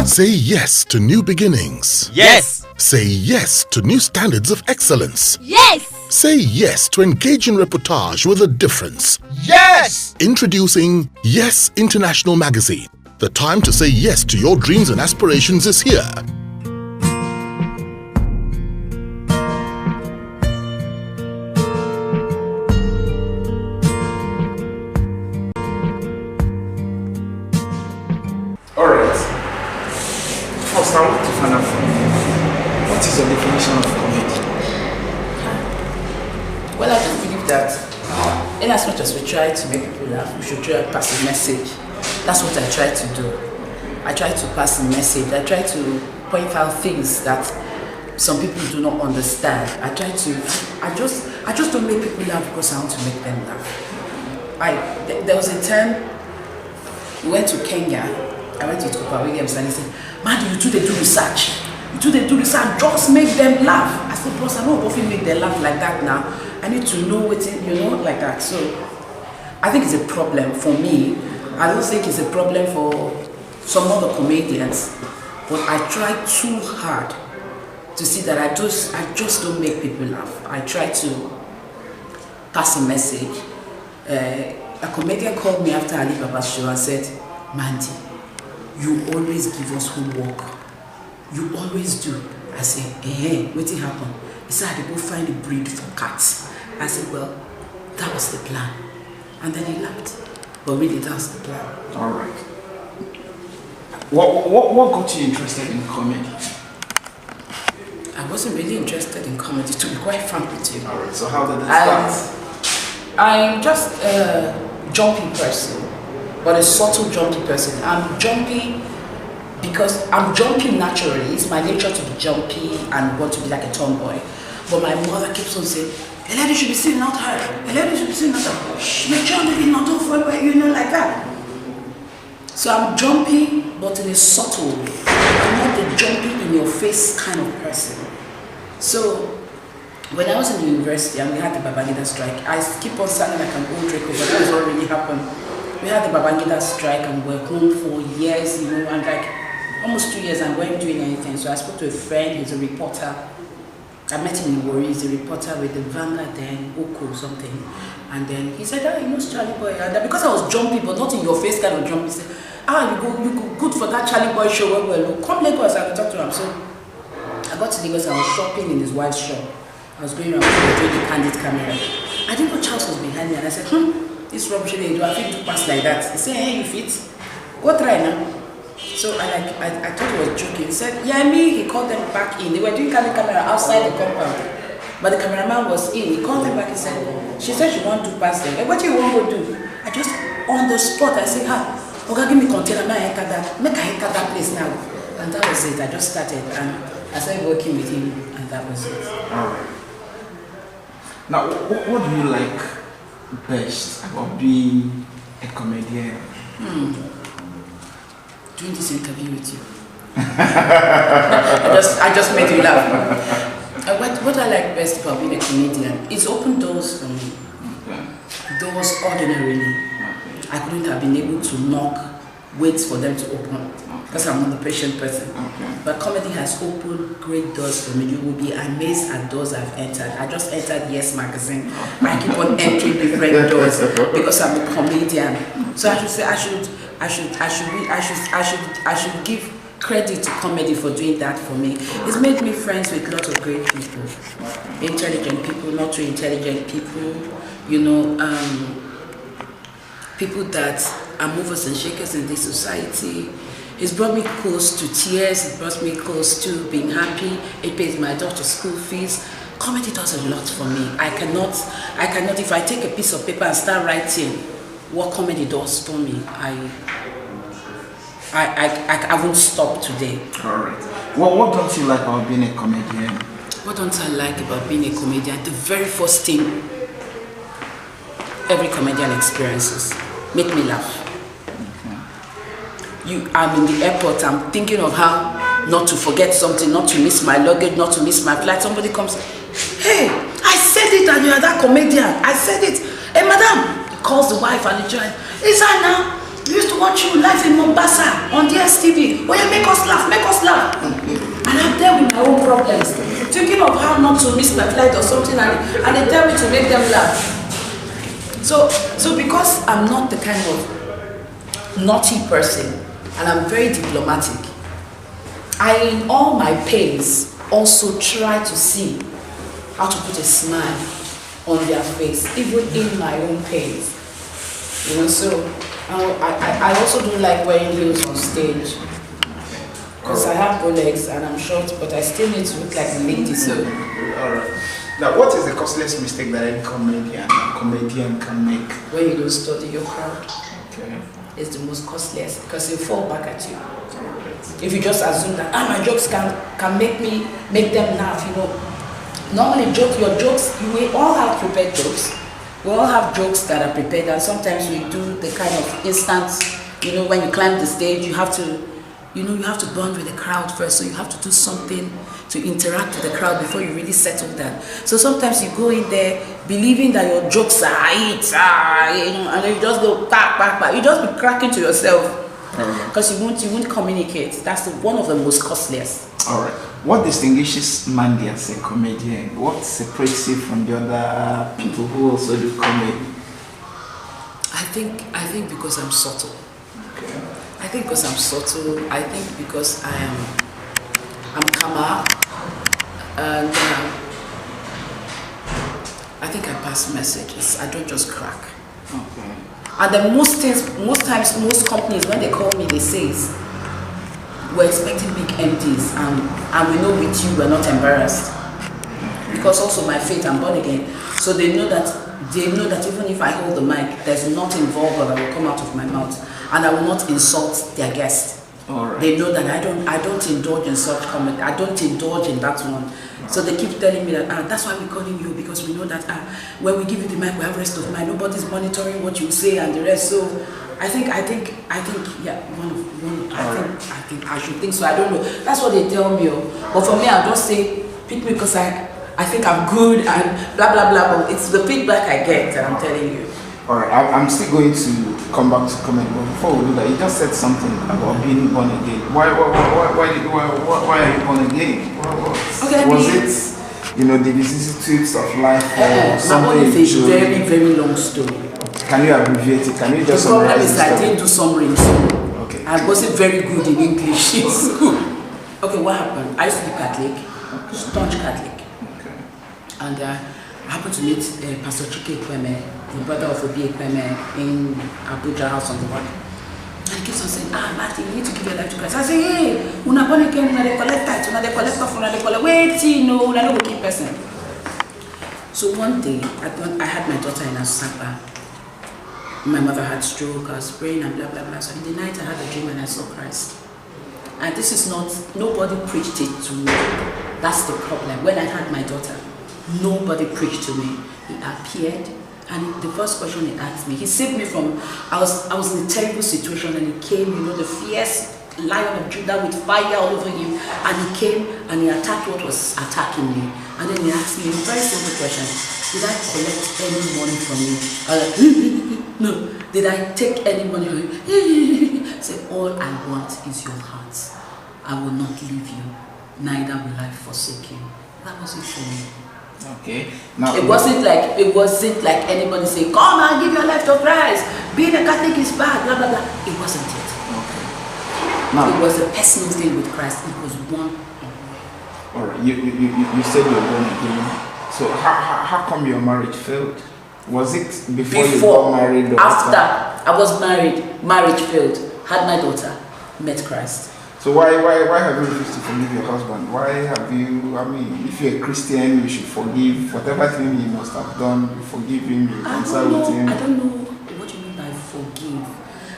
Say yes to new beginnings. Yes. Say yes to new standards of excellence. Yes. Say yes to engaging reportage with a difference. Yes. Introducing Yes International Magazine. The time to say yes to your dreams and aspirations is here. Alright. First, I want to find out from you. What is your definition of comedy? Well, I just believe that in as much as we try to make people laugh, we should try to pass a message. That's what I try to do. I try to pass a message. I try to point out things that some people do not understand. I just don't make people laugh because I want to make them laugh. There was a time we went to Kenya. I went to Cooper Williams and he said, "Mandy, you two they do research. You two they do research. Just make them laugh." I said, "Boss, I don't often make them laugh like that now. I need to know what it, like that." So I think it's a problem for me. I don't think it's a problem for some other comedians, but I try too hard to see that I just don't make people laugh. I try to pass a message. A comedian called me after Ali Baba's show and said, "Mandy, you always give us homework. You always do." I said, what did happen? He said, "I had to go find a breed for cats." I said, "Well, that was the plan." And then he laughed. But really, that was the plan. Alright. What got you interested in comedy? I wasn't really interested in comedy, to be quite frank with you. Alright, so how did it start? I'm just a jumpy person, but a subtle jumpy person. I'm jumpy because I'm jumpy naturally. It's my nature to be jumpy and want to be like a tomboy. But my mother keeps on saying, "A lady should be seen, not her. A lady should be seen, not her. Shh, make sure maybe not over, like that." So I'm jumpy, but in a subtle way. I'm not the jumpy in your face kind of person. So when I was in the university and we had the Babangida strike, I keep on sounding like an old Draco, but that has already happened. We had the Babangida strike and we were home for years, and like almost 2 years and we weren't doing anything. So I spoke to a friend, he's a reporter. I met him in Warri, he's a reporter with the Vanguard then, Oko or something. And then he said, "Ah, you know Charlie Boy." And because I was jumpy, but not in your face kind of jumpy, he said, "Ah, you go good for that Charlie Boy show where we're look. Come Lagos, I can talk to him." So I got to Lagos, I was shopping in his wife's shop. I was going around doing the candid camera. I didn't know Charles was behind me and I said, "This rubbish they do, I fit to pass like that." He said, "Hey, you fit? Go try now." So I thought he was joking. He said, "Yeah, me." He called them back in. They were doing candid camera outside the compound. But the cameraman was in. He called them back and said, "She said she want to pass them. Hey, what do you want to do?" I just, on the spot, I said, "Okay, give me container, make I enter that place now." And that was it. I just started and I started working with him and that was it. Alright. Now, what do you like best about being a comedian? Doing this interview with you. I just made you laugh. What I like best about being a comedian is open doors for me. Doors ordinarily. I couldn't have been able to knock, wait for them to open. Because I'm not a patient person. But comedy has opened great doors for me. You will be amazed at doors I've entered. I just entered Yes Magazine. I keep on entering different doors because I'm a comedian. So I should say I should give credit to comedy for doing that for me. It's made me friends with lots of great people. Intelligent people, not too intelligent people, people that are movers and shakers in this society. It's brought me close to tears, it brought me close to being happy, it pays my daughter's school fees. Comedy does a lot for me. I cannot, if I take a piece of paper and start writing what comedy does for me, I won't stop today. Alright. What don't you like about being a comedian? What don't I like about being a comedian? The very first thing every comedian experiences, make me laugh. I'm in the airport, I'm thinking of how not to forget something, not to miss my luggage, not to miss my flight. Somebody comes, "Hey, I said it and you're that comedian. I said it. Hey, madam." He calls the wife and the child. "Is that now? We used to watch you live in Mombasa on DSTV. Oh, yeah, make us laugh, make us laugh. And I'm there with my own problems, thinking of how not to miss my flight or something, and they tell me to make them laugh. So because I'm not the kind of naughty person, and I'm very diplomatic, I, in all my pains, also try to see how to put a smile on their face, even in my own pains. You know, so I also don't like wearing heels on stage. Because I have bow legs and I'm short, but I still need to look like a lady. So. Alright. Now, what is the costliest mistake that any comedian can make? When you don't study your crowd. Okay. It's the most costliest because they fall back at you. If you just assume that my jokes can make them laugh, you know. Normally your jokes, we all have prepared jokes. We all have jokes that are prepared, and sometimes we do the kind of instant, you know, when you climb the stage, you have to bond with the crowd first, so you have to do something to interact with the crowd before you really settle down. So sometimes you go in there believing that your jokes are it, you know, and then you just go back. You just be cracking to yourself because you won't communicate. That's one of the most costliest. All right. What distinguishes Mandy as a comedian? What separates you from the other people who also do comedy? I think because I'm subtle. Okay. I think because I'm subtle. I think because I'm calmer, and I think I pass messages. I don't just crack. Okay. And then most times, most companies, when they call me, they say, we're expecting big MDs, and we know with you we're not embarrassed. Because also my faith, I'm born again. So they know that even if I hold the mic, there's nothing vulgar that will come out of my mouth, and I will not insult their guest. Right. They know that I don't indulge in such comment. I don't indulge in that one. So they keep telling me that that's why we're calling you, because we know that when we give you the mic, we have rest of mind. Nobody's monitoring what you say and the rest. So I think yeah, I should think so. I don't know. That's what they tell me. But for me, I'll just say pick me because I think I'm good and blah blah blah. But it's the feedback I get that I'm telling you. All right, I'm still going to come back to comment, but before we do that, you just said something about being born again. Why are you born again? Was it, the vicissitudes of life or something? My is a very, very long story. Can you abbreviate it? Can you just summarize it? The problem is I didn't do summary. Okay. I wasn't very good in English in school. Okay, what happened? I used to be Catholic, staunch Catholic. Okay. And I happened to meet Pastor Chike Kweme, the brother of Obi Kweme in Abuja House on the Water. And he keeps on saying, Martin, you need to give your life to Christ. I say, hey, una born again, una de collect tithe, una de collect off, una de collect, wait, no, una no go keep person. So one day, I had my daughter in Asapa. My mother had stroke, I was praying and blah, blah, blah. So in the night, I had a dream and I saw Christ. And this is not, nobody preached it to me. That's the problem. When I had my daughter, nobody preached to me. He appeared, and the first question he asked me, he saved me from, I was in a terrible situation, and he came, the fierce Lion of Judah with fire all over him, and he came and he attacked what was attacking me. And then he asked me a very simple question: did I collect any money from you? No. Did I take any money from you? Say, all I want is your heart. I will not leave you, neither will I forsake you. That was it for me. Okay. Now it wasn't like anybody saying, come and give your life to Christ. Being a Catholic is bad, blah blah blah. It wasn't it. Okay. Now it was a personal thing with Christ. It was one. Alright, you said you were born again. So how come your marriage failed? Was it before you got married or after? I was married, marriage failed, had my daughter, met Christ. So why have you refused to forgive your husband? Why have you, if you're a Christian, you should forgive whatever thing he must have done, you forgive him, you reconcile with him. I don't know what you mean by forgive.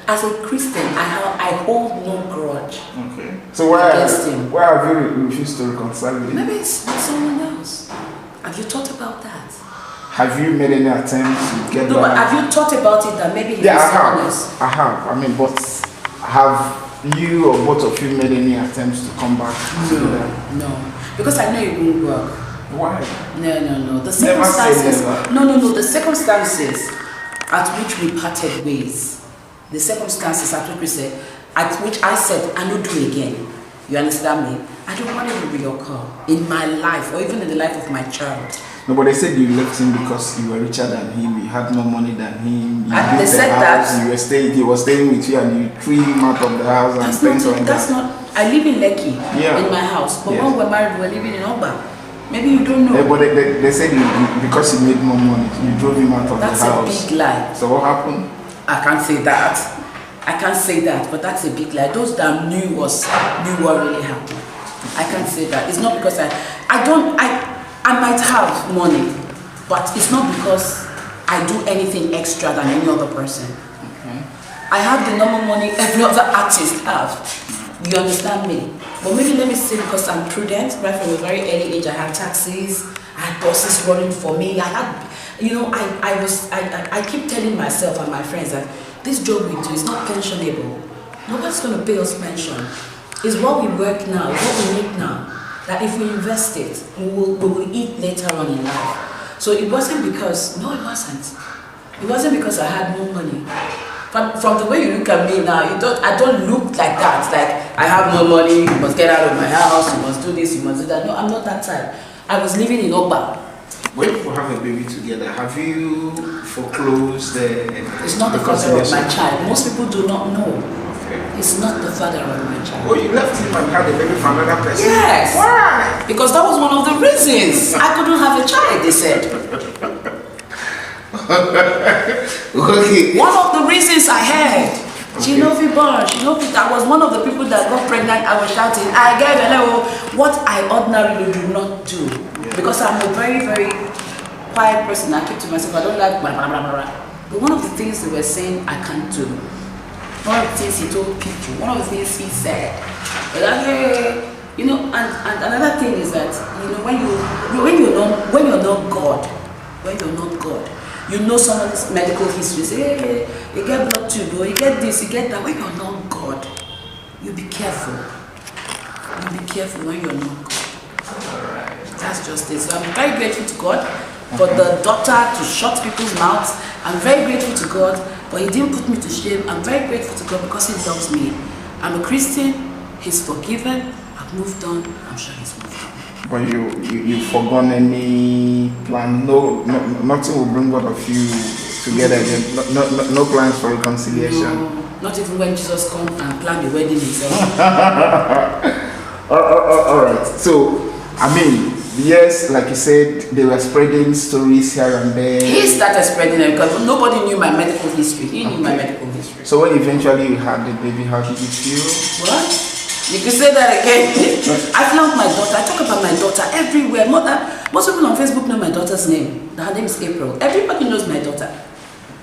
As a Christian, I hold no grudge. Okay. So why have you refused to reconcile with him? Maybe it's with someone else. Have you thought about that? Have you made any attempts to get No, but have you thought about it that maybe I have. But have you or both of you made any attempts to come back together? No. Because I know it won't work. Why? No. The circumstances. No. The circumstances at which we parted ways. The circumstances at which I said, I don't do again. You understand me? I don't want it to reoccur in my life or even in the life of my child. No, but they said you left him because you were richer than him, you had more money than him, you They built said the house, that he was staying with you and you threw him out of the house and things like that. That's not, I live in Lekki, in my house, but when we're married, we're living in Oba. Maybe you don't know. Yeah, but they said because he made more money, you drove him out of the house. That's a big lie. So what happened? I can't say that. I can't say that, but that's a big lie. Those that knew what really happened. I can't say that. It's not because I might have money, but it's not because I do anything extra than any other person. Okay. I have the normal money every other artist have. You understand me? But maybe let me say because I'm prudent, right from a very early age. I had taxis, I had bosses running for me. I had, I keep telling myself and my friends that this job we do is not pensionable. Nobody's going to pay us pension. It's what we work now, what we make now. That if we invest it, we will eat later on in life. So it wasn't because, no it wasn't. It wasn't because I had more money. From the way you look at me now, I don't look like that. Like, I have no money, you must get out of my house, you must do this, you must do that. No, I'm not that type. I was living in Oba. When you have a baby together, have you foreclosed the... It's not the father of my child. Most people do not know. Okay. It's not the father of my child. Oh, you left him and had a baby from another person? Yes. Why? Because that was one of the reasons. I couldn't have a child, they said. Okay. One of the reasons I heard. Okay. I was one of the people that got pregnant. I was shouting, I gave hello, what I ordinarily do not do. Yeah. Because I'm a very, very quiet person. I keep to myself. I don't like blah, blah, blah, blah. But one of the things they were saying I can't do. One of the things he told people, one of the things he said, that, hey, and another thing is that, when you're not God, you know someone's medical history, say, hey, you get blood tube, or you get this, you get that. When you're not God, you be careful. You be careful when you're not God. Alright. That's just it. So I'm very grateful to God for the doctor to shut people's mouths. I'm very grateful to God, but he didn't put me to shame. I'm very grateful to God because he loves me. I'm a Christian, he's forgiven, I've moved on, I'm sure he's moved on. But you've forgone any plan? No, nothing will bring both of you together again? No plans for reconciliation? No, not even when Jesus comes and plan the wedding himself. Alright, so, yes, like you said, they were spreading stories here and there. He started spreading them because nobody knew my medical history. He knew my medical history. So when eventually you had the baby, how did you feel? What? You can say that again. I found my daughter. I talk about my daughter everywhere. Most people on Facebook know my daughter's name. Her name is April. Everybody knows my daughter.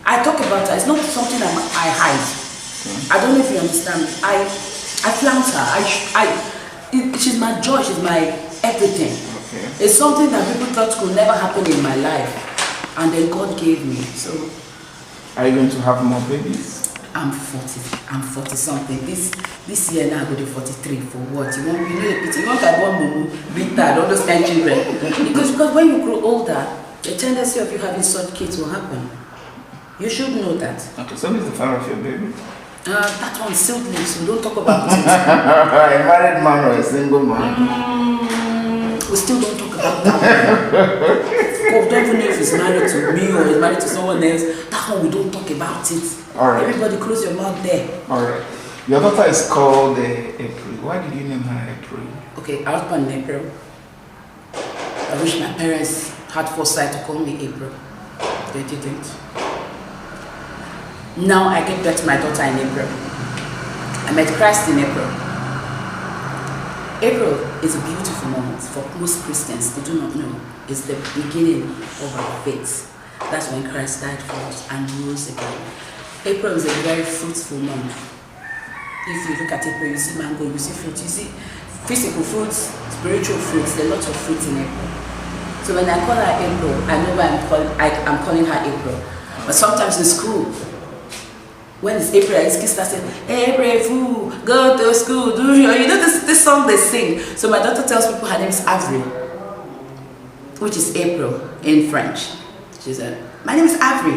I talk about her. It's not something I hide. I don't know if you understand. I flaunt her. She's my joy. She's my everything. Okay. It's something that people thought could never happen in my life, and then God gave me. So, are you going to have more babies? I'm 40 something. This year now I go to 43 for what? You want I want to beat that, all those 10 children. Because when you grow older, the tendency of you having such kids will happen. You should know that. Okay, so who's the father of your baby? That one's still lives, so don't talk about it. A married man or a single man? We still don't talk about that one. Don't even know if he's married to me or he's married to someone else. That one we don't talk about it. Alright. Everybody close your mouth there. Alright. Your daughter is called April. Why did you name her April? Okay, I was born in April. I wish my parents had foresight to call me April. They didn't. Now I gave birth to my daughter in April. I met Christ in April. April is a beautiful moment for most Christians. They do not know. It's the beginning of our faith. That's when Christ died for us and rose again. April is a very fruitful month. If you look at April, you see mango, you see fruit, you see physical fruits, spiritual fruits. There are lots of fruits in April. So when I call her April, I know why I'm calling her April. But sometimes in school, when it's April, I just start saying, April fool, go to school, do you know this song they sing. So my daughter tells people her name is Avril, which is April in French. She said, my name is Avril,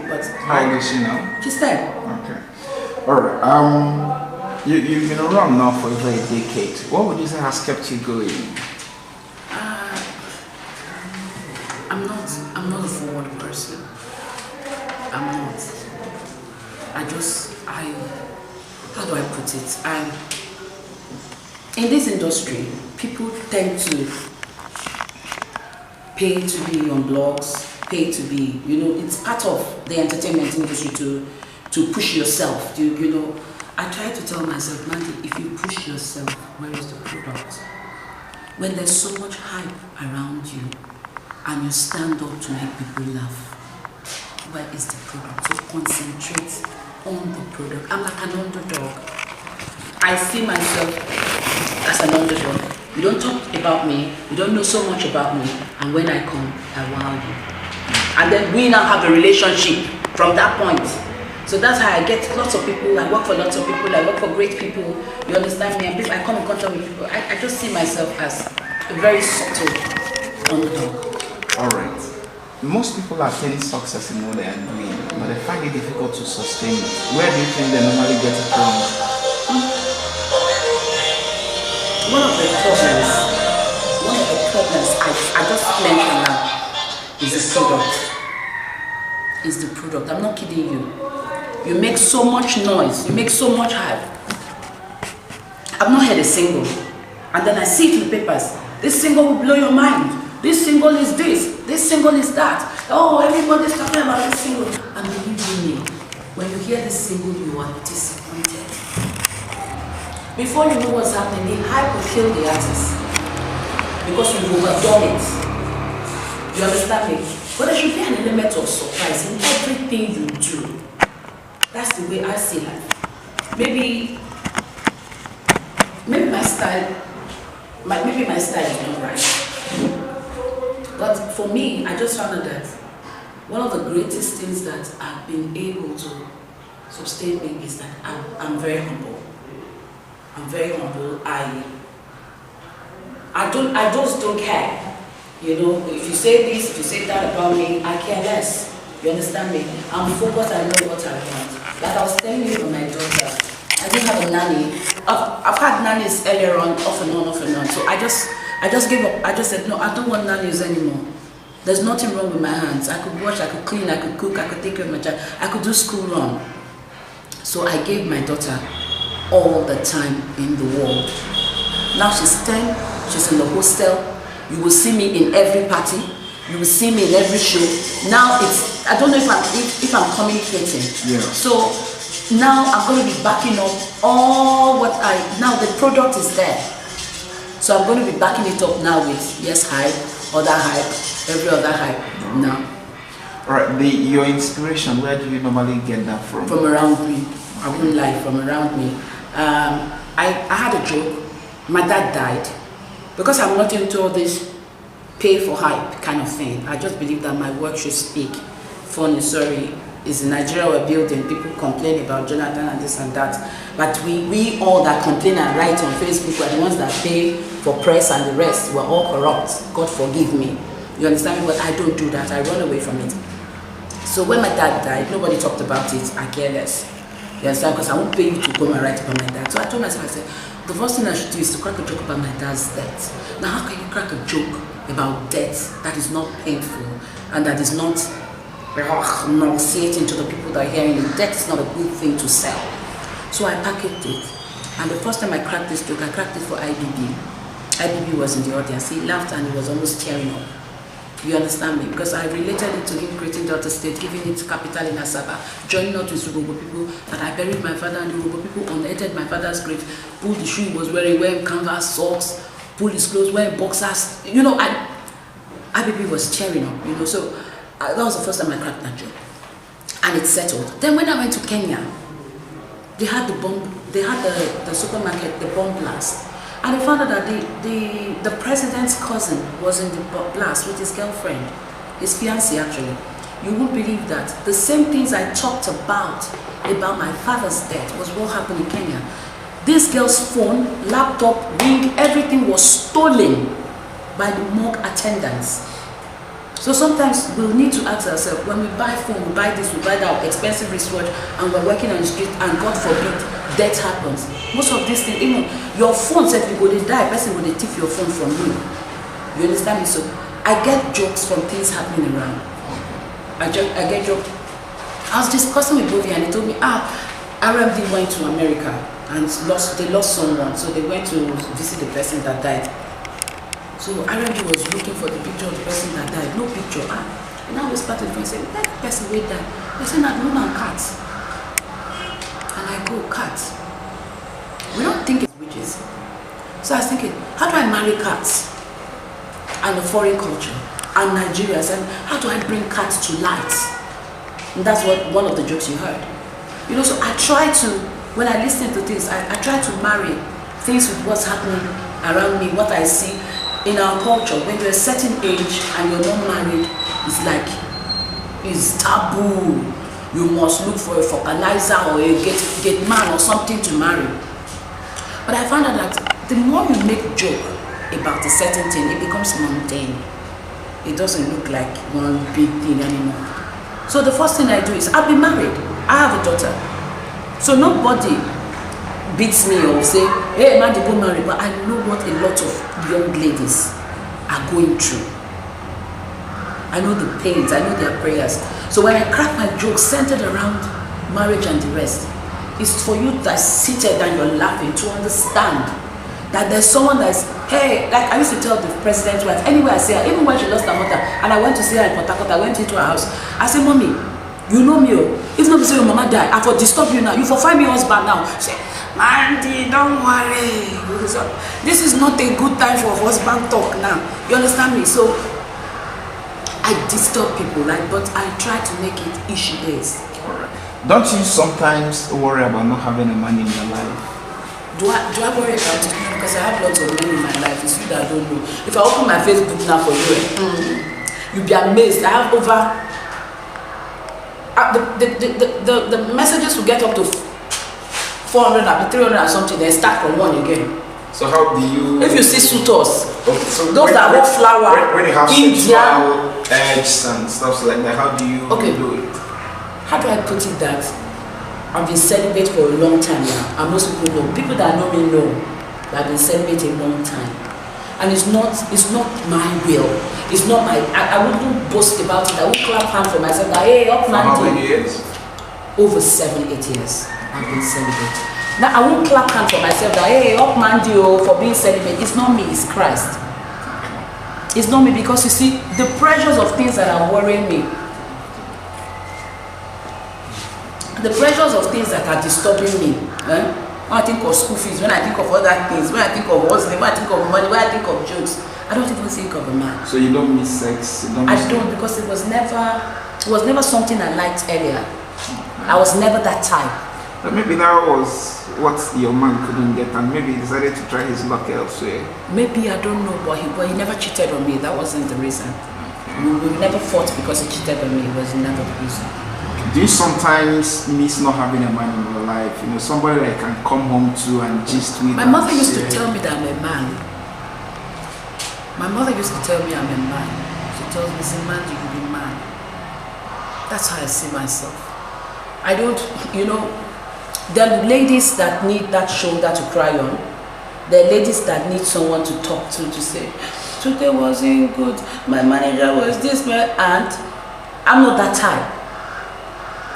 but how old is she now? She's 10. Okay. Alright. You've been around now for over a decade. What would you say has kept you going? I'm not a forward person. I'm not. How do I put it? In this industry, people tend to pay to be on blogs, pay to be, it's part of the entertainment industry to push yourself. I try to tell myself, Mandy, if you push yourself, where is the product? When there's so much hype around you and you stand up to make people laugh, where is the product? So concentrate on the product. I'm like an underdog. I see myself as an underdog. You don't talk about me, you don't know so much about me, and when I come, I wow you. And then we now have a relationship from that point. So that's how I get lots of people, I work for lots of people, I work for great people, you understand me, and I come in contact with people. I just see myself as a very subtle underdog. Alright. Most people are attaining success in what they are doing, but they find it difficult to sustain it. Where do you think they normally get it wrong? One of the problems I just mentioned now is the product. Is the product. I'm not kidding you. You make so much noise, you make so much hype. I've not heard a single. And then I see it in the papers. This single will blow your mind. This single is this single is that. Oh, everybody's talking about this single. And believe me, when you hear this single, you are disappointed. Before you know what's happening, the hype will kill the artist. Because you've overdone it. You understand me? But there should be an element of surprise in everything you do. That's the way I see life. Maybe my style, maybe my style is not right. But for me, I just found out that one of the greatest things that I've been able to sustain me is that I'm very humble. I'm very humble. I just don't care. If you say this, if you say that about me, I care less. You understand me? I'm focused, I know what I want. Like I was telling you about my daughter, I didn't have a nanny. I've had nannies earlier on, off and on. So I just gave up. I just said, no, I don't want nannies anymore. There's nothing wrong with my hands. I could wash, I could clean, I could cook, I could take care of my child. I could do school run. So I gave my daughter all the time in the world. Now she's 10, she's in the hostel. You will see me in every party. You will see me in every show. Now I don't know if I'm communicating. Yeah. So now I'm going to be backing up all now the product is there. So I'm going to be backing it up now with hype, other hype, every other hype now. Alright, your inspiration, where do you normally get that from? From around me. I wouldn't lie, from around me. I had a joke. My dad died. Because I'm not into all this pay for hype kind of thing. I just believe that my work should speak. Funny, sorry, is in Nigeria we're building, people complain about Jonathan and this and that. But we all that complain and write on Facebook are the ones that pay for press and the rest. We're all corrupt. God forgive me. You understand me? But I don't do that. I run away from it. So when my dad died, nobody talked about it. I care less. You understand? Because I won't pay you to come and write about my dad. So I told myself, I said, the first thing I should do is to crack a joke about my dad's death. Now, how can you crack a joke about death that is not painful and that is not nauseating to the people that are hearing it? Death is not a good thing to sell. So I packaged it. And the first time I cracked this joke, I cracked it for IBB. IBB was in the audience. He laughed and he was almost tearing up. You understand me? Because I related it to him creating Delta State, giving it capital in Asaba, joining up with Ugogo people, that I buried my father and the Ugogo people unearthed my father's grave, pulled the shoe he was wearing canvas socks, pulled his clothes, wearing boxers. IBB was tearing up, so that was the first time I cracked that joke. And it settled. Then when I went to Kenya, they had the bomb, they had the supermarket, the bomb blast. And I found out that the president's cousin was in the blast with his girlfriend, his fiancée actually. You won't believe that. The same things I talked about my father's death was what happened in Kenya. This girl's phone, laptop, ring, everything was stolen by the morgue attendants. So sometimes we'll need to ask ourselves, when we buy phone, we buy this, we buy that expensive wristwatch, and we're working on the street, and God forbid, death happens. Most of these things, even your phone said you go to die, person will thief your phone from you. You understand me? So I get jokes from things happening around. I get jokes. I was discussing with Bobby, and he told me, RMD went to America and they lost someone, so they went to visit the person that died. So RMD was looking for the picture of the person that died. No picture. And I whispered to the friend, said, that person will die. They said, no, no, cats. And I go, cats. We don't think it's witches. So I was thinking, how do I marry cats and a foreign culture and Nigerians, and how do I bring cats to light? And that's what one of the jokes you heard. You know, so I try to, when I listen to this, I try to marry things with what's happening around me, what I see. In our culture, when you're a certain age and you're not married, it's taboo. You must look for a fertilizer or a get man or something to marry. But I found out that the more you make joke about a certain thing, it becomes mundane. It doesn't look like one big thing anymore. So the first thing I do is, I'll be married. I have a daughter. So nobody beats me or say, hey, Mandy, go marry. But I know what a lot of young ladies are going through. I know the pains, I know their prayers. So when I crack my jokes centered around marriage and the rest, it's for you that's seated and you're laughing to understand that there's someone that's, hey, like I used to tell the president's wife, anywhere I see her, even when she lost her mother, and I went to see her in Port Harcourt, I went into her house, I said, Mommy, you know me, if not to say your mama died, I for disturb you now, you for find me husband now. She said, Mandy, don't worry. This is not a good time for husband talk now. You understand me? So I disturb people, but I try to make it issue days. Alright. Don't you sometimes worry about not having the money in your life? Do I worry about it? No, because I have lots of money in my life. It's you that I don't know. If I open my Facebook now for you, you'll be amazed. I have over the messages will get up to 400, 300 or something, then start from one again. So how do you... If you see suitors, so those that hold flower, when you have India, eggs and stuff like that, how do you do it? How do I put it that I've been celibate for a long time now, and most people know. People that know me know that I've been celibate a long time. And it's not my will. It's not my... I wouldn't boast about it. I wouldn't clap hand for myself that, hey, up Mandy. How many years? Over 7-8 years. I've been celibate. Now I won't clap hand for myself that, hey, up Mandy for being celibate. It's not me, it's Christ. It's not me, because you see, the pressures of things that are worrying me, the pressures of things that are disturbing me, when I think of school fees, when I think of other things, when I think of hustling, when I think of money, when I think of jokes, I don't even think of a man. So you don't miss sex? I don't, because it was never something I liked earlier. I was never that type. But maybe that was what your man couldn't get, and maybe he decided to try his luck elsewhere. Maybe, I don't know, but he never cheated on me. That wasn't the reason. We never fought because he cheated on me. It was never the reason. Do you sometimes miss not having a man in your life? You know, somebody that can come home to and gist with. My mother used to tell me that I'm a man. My mother used to tell me I'm a man. She tells me, say, man, you can be man. That's how I see myself. I don't, there are ladies that need that shoulder to cry on. There are ladies that need someone to talk to say, today wasn't good, my manager was this, my aunt. I'm not that type.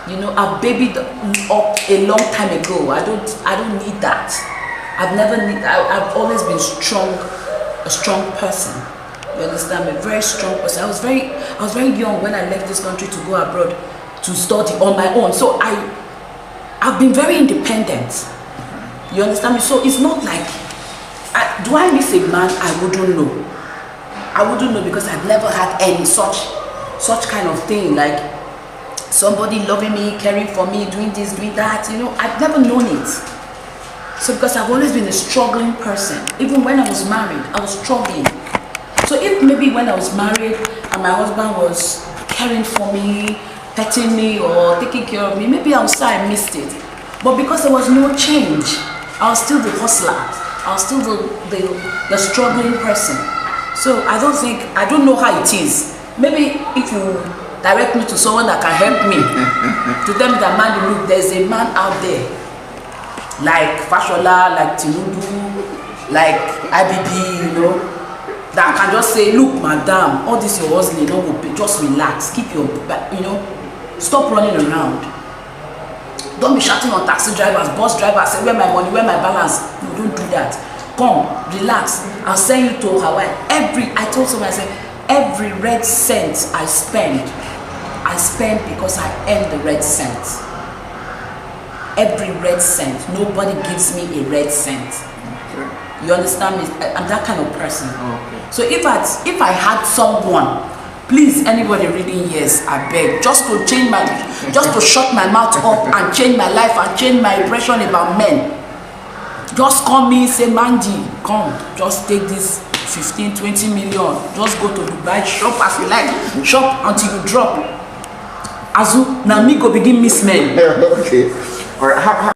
I've babied up a long time ago. I don't need that. I've always been a strong person. You understand me? Very strong person. I was very young when I left this country to go abroad to study on my own. So I've been very independent. You understand me? So it's not like, do I miss a man? I wouldn't know. I wouldn't know, because I've never had any such kind of thing, like somebody loving me, caring for me, doing this, doing that. I've never known it. So because I've always been a struggling person. Even when I was married, I was struggling. So if maybe when I was married and my husband was caring for me, petting me or taking care of me, maybe I would say I missed it. But because there was no change, I was still the hustler. I was still the struggling person. So I don't know how it is Maybe if you direct me to someone that can help me, to tell me that, Mandy, look, there's a man out there, like Fashola, like Tinubu, like IBB, you know, that can just say, look, madam, all this you're hustling, don't go pay, just relax, keep your, you know, stop running around. Don't be shouting on taxi drivers, bus drivers, say, where my money, where my balance. No, don't do that. Come, relax. I'll send you to Hawaii. I told someone, I said, every red cent I spend because I earn the red cent. Every red cent. Nobody gives me a red cent. You understand me? I'm that kind of person. Okay. So if I had someone, please, anybody reading yes, I beg, just to shut my mouth up and change my life and change my impression about men. Just call me, say, Mandy, come, just take this 15, 20 million, just go to Dubai, shop as you like, shop until you drop. Azu, now me go begin miss men. Okay. All right.